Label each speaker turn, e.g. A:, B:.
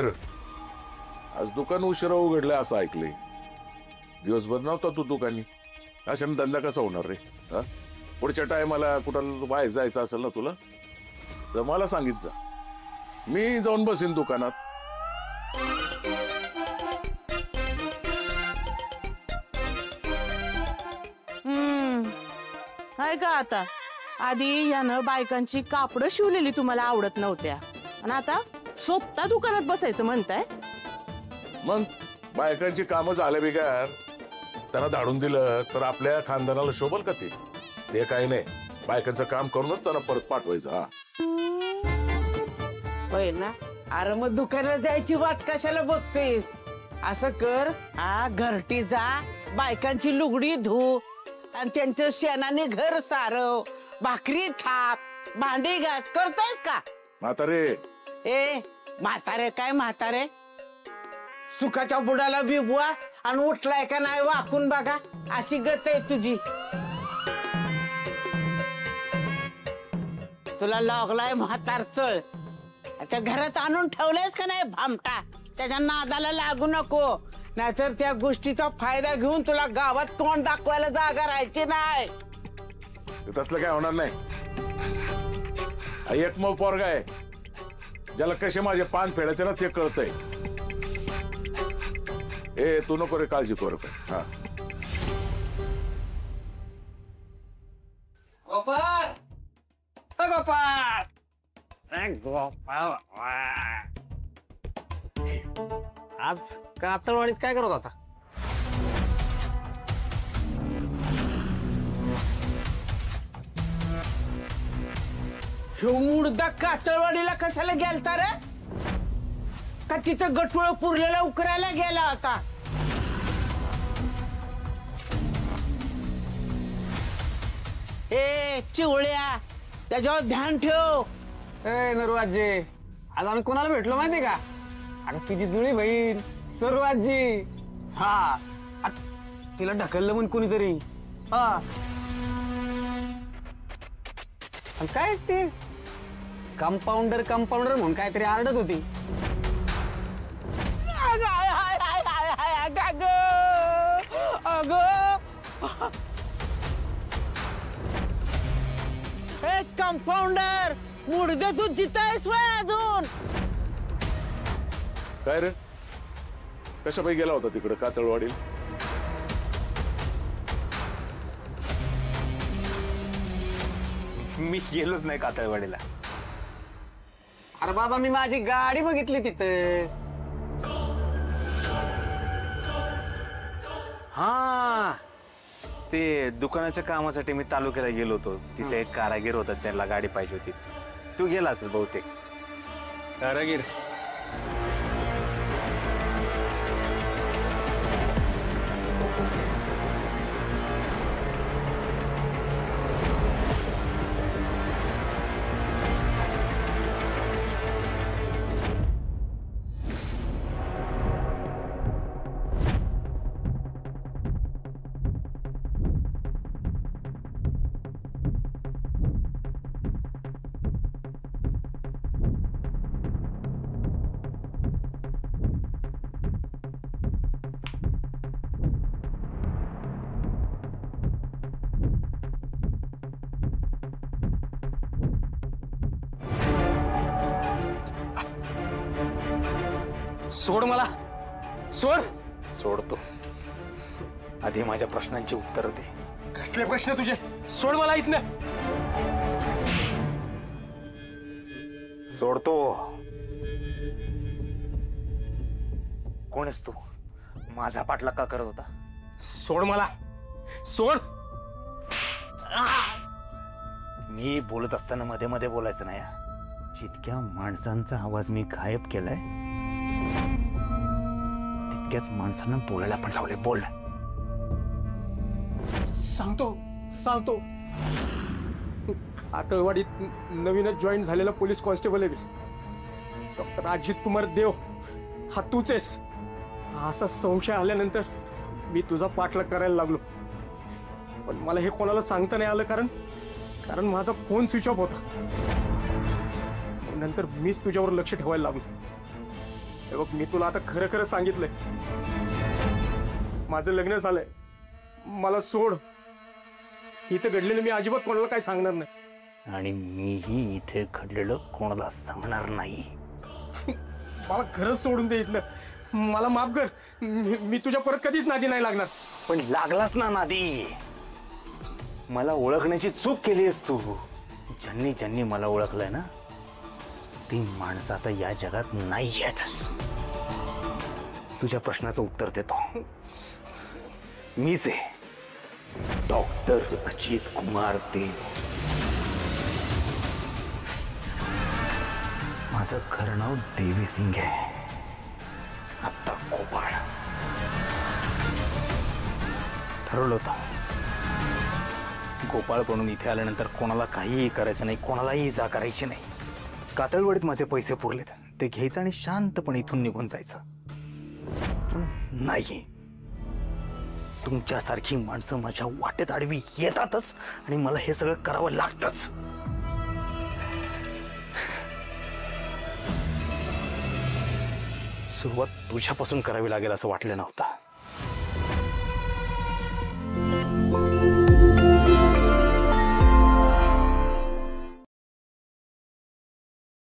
A: बर, आज दुकान उशिरा उघडलं असं ऐकलंय. दिवसभर नव्हता तू दुकानी, अशाने धंदा कसा होणार रे? हा, पुढच्या टायमाला कुठं बाहेर जायचं असेल ना तुला तर मला सांगित जा, मी जाऊन बसेन दुकानात.
B: हाय का आता? आधी यानं बायकांची कापडं शिवलेली तुम्हाला आवडत नव्हत्या आणि आता स्वतः दुकानात बसायचं म्हणताय.
A: मग बायकांची कामं झाले बिगार त्यांना धाडून दिलं तर आपल्या खानदानाला शोभल का? ते काही नाही, बायकांचं काम करूनच त्यांना परत पाठवायचं. हा
C: होय ना. अरे मग दुकानात जायची वाट कशाला बघतेस? असं कर, हा घरटी जा, बायकांची लुगडी धू आणि त्यांच्या शेणाने घर सारव, भाकरी थाप, भांडी घास. करतायस का
A: म्हातारे?
C: ए म्हातारे काय म्हातारे, सुखाच्या बुडाला बिबवा आणि उठलाय का नाही वाकून बघा, अशी गत आहे तुझी. तुला लागलाय म्हातार चळ. त्या घरात आणून ठेवलंयस का नाही भामटा, त्याच्या नादाला लागू नको, नाहीतर त्या गोष्टीचा फायदा घेऊन तुला गावात तोंड दाखवायला जागा राहायची नाही.
A: तसलं काय होणार नाही. एक मग पोरगा आहे ज्याला कसे माझे पान फेडायचे ना ते कळतंय. ए तू नको रे काळजी करू. हा
D: गोपाळ, गोपाळ, गोपाळ, आज कातळवाडीत काय करत होता?
C: ह्यो मुर्दा कातळवाडीला कशाला गेलता रे? का तिचं गटुळ पुरलेला उकरायला गेला होता? ए चिवळ्या, त्याच्यावर ध्यान ठेव.
D: ए नरवाजी, आज आम्ही कोणाला भेटलो माहिती का? अगं तिची जुळी बहीण सर्वाजी. हा, तिला ढकललं म्हण कोणीतरी. हा, आणि काय ते कंपाऊंडर म्हणून काहीतरी आरडत होती.
C: कंपाऊंडर मुर्दे तू जितायस वय अजून?
A: काय रे, कशापाई गेला होता तिकडं कातळवाडीला?
E: मी गेलोच नाही कातळवाडीला.
D: अरे बाबा, मी माझी गाडी बघितली तिथं.
E: हा, ते दुकानाच्या कामासाठी मी तालुक्याला गेलो होतो. तिथे एक कारागीर होता, त्याला गाडी पाहिजे होती. तू गेला असेल बहुतेक.
D: कारागीर?
E: सोड मला, सोड. सोडतो, आधी माझ्या प्रश्नांची उत्तर दे.
D: कसले प्रश्न तुझे? सोड मला इथनं.
E: सोडतो. कोण आहेस तू? माझा पाठलाग का करत होता?
D: सोड मला, सोड.
E: मी बोलत असताना मध्ये मध्ये बोलायचं नाही. जितक्या माणसांचा आवाज मी गायब केलाय तितक्याच माणसांना बोलायला पण लावले. बोल.
D: सांगतो. आतळवाडीत नवीनच जॉईन झालेला पोलीस कॉन्स्टेबल आहे डॉक्टर अजित कुमार देव. हा तूच आहेस. असा संशय आल्यानंतर मी तुझा पाठलाग करायला लागलो. पण मला हे कोणाला सांगता नाही आलं, कारण माझा फोन स्विच ऑफ होता. नंतर मीच तुझ्यावर लक्ष ठेवायला लागलो. हे बघ, मी तुला आता खरं खरं सांगितलंय, माझं लग्न झालंय, मला सोड. इथं घडलेलं मी अजिबात कोणाला काही सांगणार नाही.
E: आणि मीही इथे घडलेलं कोणाला सांगणार नाही.
D: मला खरंच सोडून दे इथलं. मला माफ कर. मी तुझ्या परत कधीच नादी नाही लागणार.
E: पण लागलास ना नादी. मला ओळखण्याची चूक केलीस तू. ज्यांनी ज्यांनी मला ओळखलंय ना, ती माणसं आता या जगात नाही आहेत. तुझ्या प्रश्नाचं उत्तर देतो. मीच आहे, डॉक्टर अजित कुमार देव. माझं खरं नाव देवी सिंग आहे. आत्ता गोपाळ. ठरवलं होतं, गोपाळ बनून इथे आल्यानंतर कोणाला काहीही करायचं नाही, कोणालाही इजा करायची नाही. कातळवाडीत माझे पैसे पुरलेत, ते घ्यायचं आणि शांतपणे इथून निघून जायचं. पण नाही, तुमच्यासारखी माणसं माझ्या वाटेत आडवी येतातच आणि मला हे सगळं करावं लागतंच. सुरुवात तुझ्यापासून करावी लागेल असं वाटलं नव्हतं.